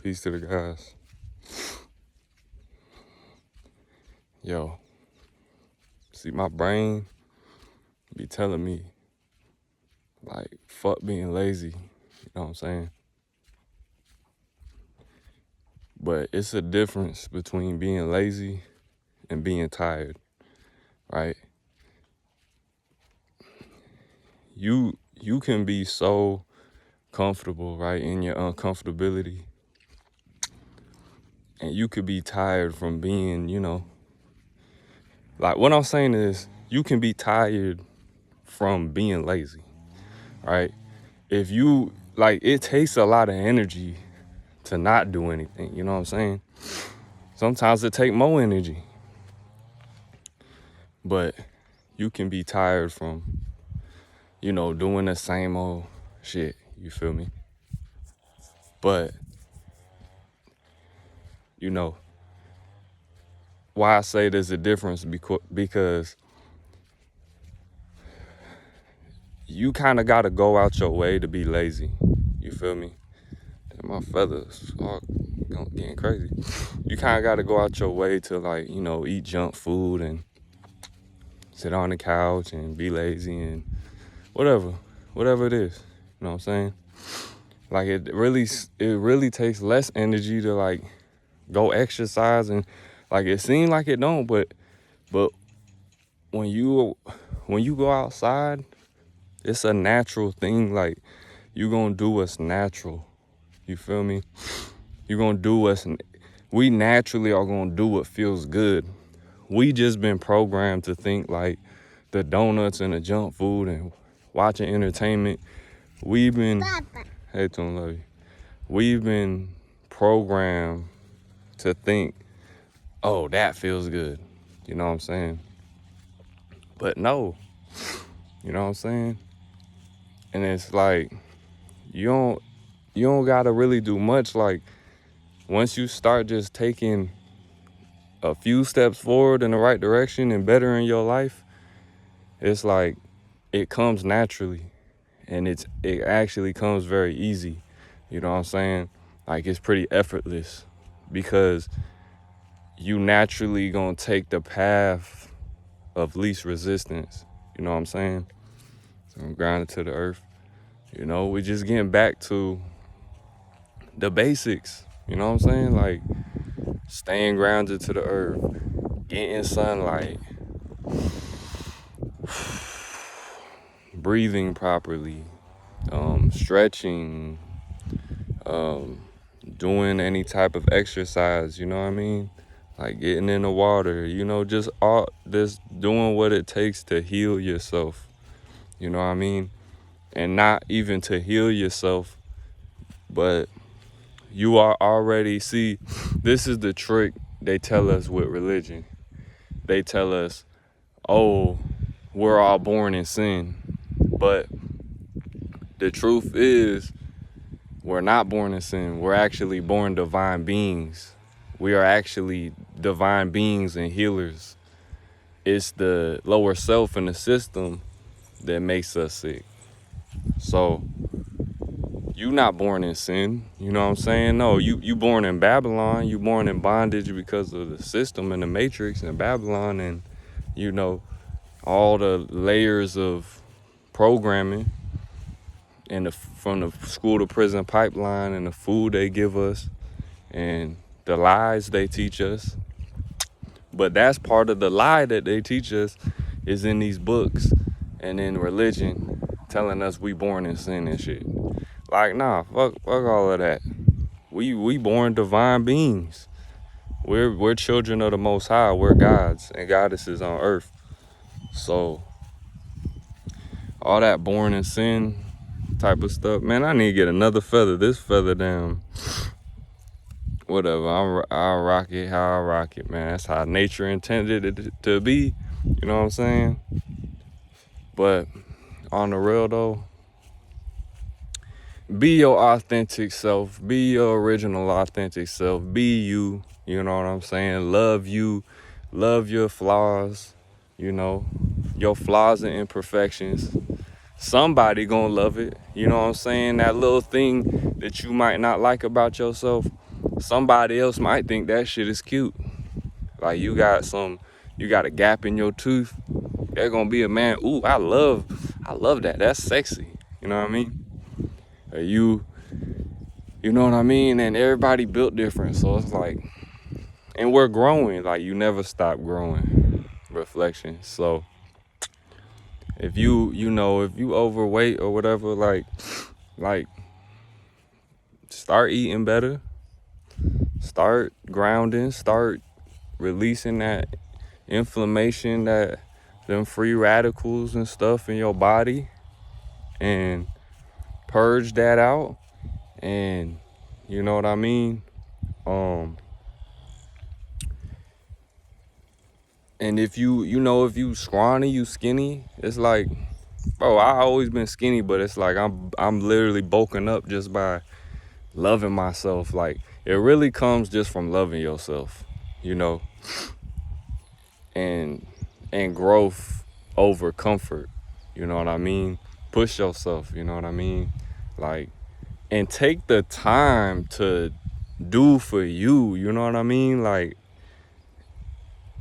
Peace to the guys. Yo, see, my brain be telling me, like, fuck being lazy. You know what I'm saying? But it's a difference between being lazy and being tired, right? You can be so comfortable, right, in your uncomfortability. And you could be tired from being, like what I'm saying is you can be tired from being lazy, right? If you, like, it takes a lot of energy to not do anything, you know what I'm saying? Sometimes it take more energy. But you can be tired from, doing the same old shit, you feel me? But, why I say there's a difference because you kind of got to go out your way to be lazy, you feel me? And my feathers are getting crazy. You kind of got to go out your way to, like, eat junk food and sit on the couch and be lazy and whatever it is, you know what I'm saying? Like, it really takes less energy to, like, go exercise, and, like, it seems like it don't, but when you go outside, it's a natural thing. Like, you gonna do what's natural, you feel me? You gonna do we naturally are gonna do what feels good. We just been programmed to think, like, the donuts and the junk food and watching entertainment, we've been, hey, Tune, love you. We've been programmed to think, oh, that feels good. You know what I'm saying? But no, you know what I'm saying? And it's like, you don't gotta really do much. Like, once you start just taking a few steps forward in the right direction and bettering your life, it's like, it comes naturally, and it actually comes very easy. You know what I'm saying? Like, it's pretty effortless because you naturally gonna take the path of least resistance. You know what I'm saying? So I'm grounded to the earth. We just getting back to the basics. You know what I'm saying? Like, staying grounded to the earth, getting sunlight, breathing properly, stretching, doing any type of exercise, you know what I mean? Like, getting in the water, just doing what it takes to heal yourself, you know what I mean? And not even to heal yourself, but you are already, see, this is the trick they tell us with religion. They tell us, oh, we're all born in sin. But the truth is, we're not born in sin. We're actually born divine beings. We are actually divine beings and healers. It's the lower self in the system that makes us sick. So, you not born in sin, you know what I'm saying? No, you born in Babylon. You born in bondage because of the system and the matrix in Babylon, and all the layers of programming and from the school to prison pipeline, and the food they give us and the lies they teach us. But that's part of the lie that they teach us, is in these books and in religion, telling us we born in sin and shit. Like, nah, fuck all of that. We born divine beings. We're children of the Most High. We're gods and goddesses on earth. So all that born in sin type of stuff, man, I need to get another feather. This feather, damn, whatever. I'll rock it how I rock it, man. That's how nature intended it to be. You know what I'm saying? But on the real though, be your authentic self. Be your original authentic self. Be you. You know what I'm saying? Love you. Love your flaws. Your flaws and imperfections. Somebody gonna love it. You know what I'm saying? That little thing that you might not like about yourself, somebody else might think that shit is cute. Like you got a gap in your tooth. They're gonna be a man. Ooh, I love that. That's sexy. You know what I mean? You know what I mean? And everybody built different, so it's like, and we're growing. Like you never stop growing. Reflection. So if you overweight or whatever, like start eating better. Start grounding. Start releasing that inflammation, that them free radicals and stuff in your body, and purge that out. And you know what I mean? And if you scrawny, you skinny, it's like, bro, I always been skinny, but it's like I'm literally bulking up just by loving myself. Like it really comes just from loving yourself, you know, and growth over comfort. You know what I mean? Push yourself, you know what I mean? Like, and take the time to do for you, you know what I mean? Like,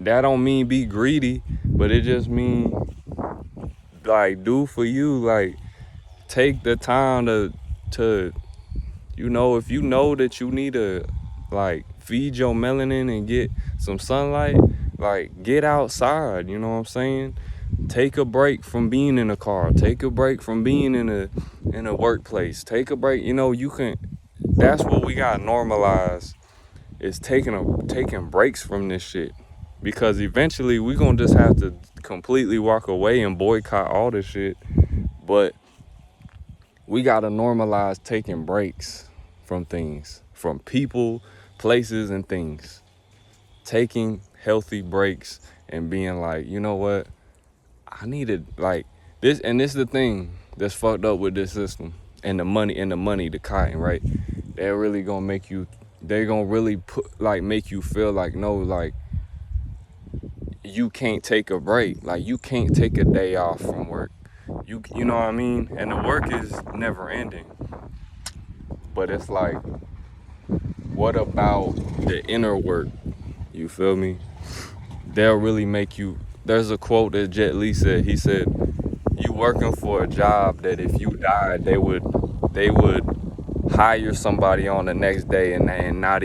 that don't mean be greedy, but it just mean like do for you. Like, take the time to you know, if you know that you need to like feed your melanin and get some sunlight, like get outside, you know what I'm saying? Take a break from being in a car. Take a break from being in a workplace. Take a break. You know, you can. That's what we got normalized, is taking breaks from this shit. Because eventually we gonna just have to completely walk away and boycott all this shit. But we gotta normalize taking breaks from things, from people, places, and things. Taking healthy breaks and being like, you know what? I needed like this, and this is the thing that's fucked up with this system and the money, the cotton, right? They're really gonna make you, they're gonna really make you feel like, no, like you can't take a break, like you can't take a day off from work. You know what I mean? And the work is never ending. But it's like, what about the inner work? You feel me? They'll really make you. There's a quote that Jet Li said. He said, "You working for a job that if you died, they would hire somebody on the next day and not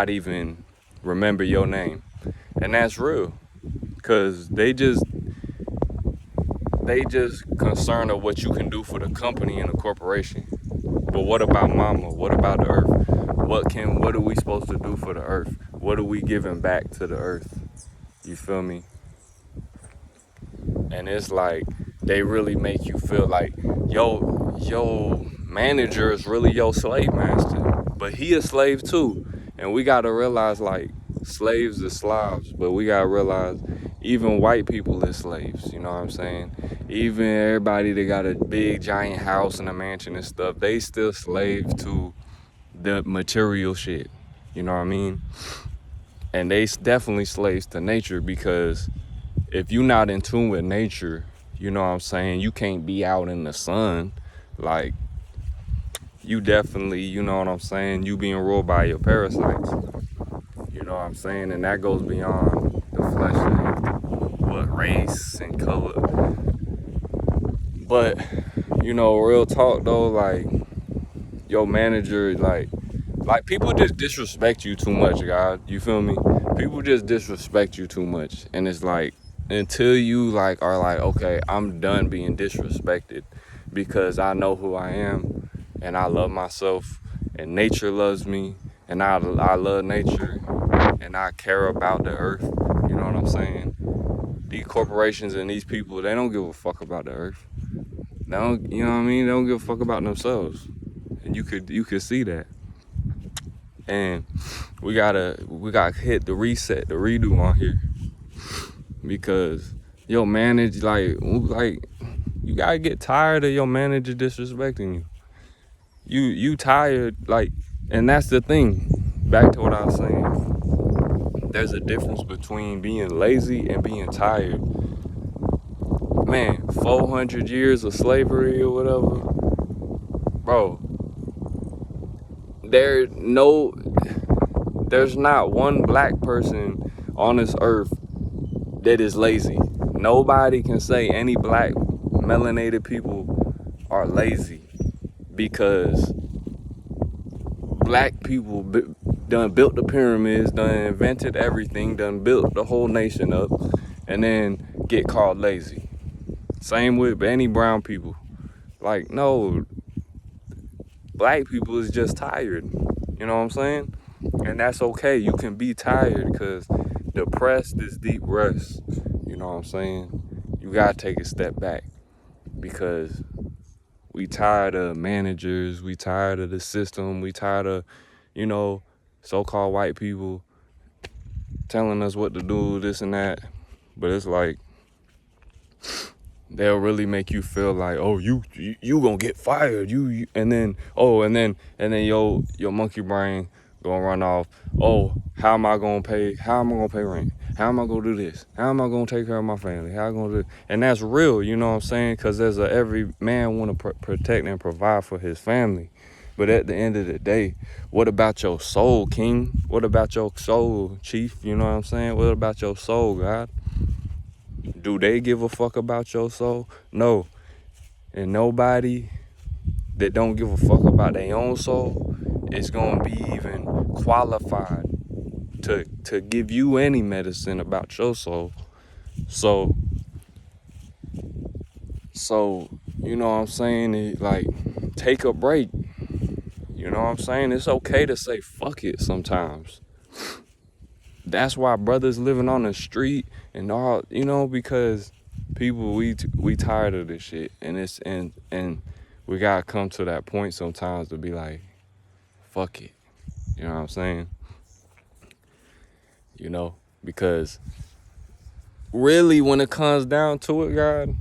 even remember your name." And that's real, cause they just concerned of what you can do for the company and the corporation. But what about mama? What about the earth? What are we supposed to do for the earth? What are we giving back to the earth? You feel me? And it's like, they really make you feel like, yo manager is really your slave master. But he a slave too. And we gotta realize, like, slaves are slaves, but we gotta realize even white people is slaves, you know what I'm saying? Even everybody that got a big giant house and a mansion and stuff, they still slave to the material shit, you know what I mean? And they definitely slaves to nature, because if you're not in tune with nature, you know what I'm saying, you can't be out in the sun. Like, you definitely, you know what I'm saying, you being ruled by your parasites. You know what I'm saying? And that goes beyond the flesh and what race and color. But, you know, real talk though, like, your manager, like people just disrespect you too much, God. You feel me? People just disrespect you too much. And it's like, until you like are like, okay, I'm done being disrespected, because I know who I am and I love myself and nature loves me and I love nature and I care about the earth. You know what I'm saying? These corporations and these people, they don't give a fuck about the earth. They don't, you know what I mean? They don't give a fuck about themselves. And you could see that. And we gotta hit the reset, the redo on here. Because your manager, like you gotta get tired of your manager disrespecting you. You tired, like, and that's the thing. Back to what I was saying. There's a difference between being lazy and being tired. Man, 400 years of slavery or whatever, bro. there's not one black person on this earth that is lazy. Nobody can say any black melanated people are lazy, because black people done built the pyramids, done invented everything, done built the whole nation up, and then get called lazy. Same with any brown people. Like, no, black people is just tired. You know what I'm saying? And that's okay. You can be tired, because depressed is deep rest. You know what I'm saying? You gotta take a step back, because we tired of managers, we tired of the system, we tired of, you know, so-called white people telling us what to do, this and that. But it's like, they'll really make you feel like, oh, you gonna get fired, you and then your monkey brain gonna run off. Oh, how am I gonna pay rent? How am I gonna do this? How am I gonna take care of my family? How am I gonna do? And that's real, you know what I'm saying? Because every man want to protect and provide for his family. But at the end of the day, what about your soul, King? What about your soul, Chief? You know what I'm saying? What about your soul, God? Do they give a fuck about your soul? No. And nobody that don't give a fuck about their own soul is gonna be even qualified to give you any medicine about your soul. So you know what I'm saying? Like, take a break. You know what I'm saying? It's okay to say fuck it sometimes. That's why brothers living on the street and all, you know, because people, we tired of this shit, and we gotta come to that point sometimes to be like, fuck it. You know what I'm saying? You know, because really when it comes down to it, God,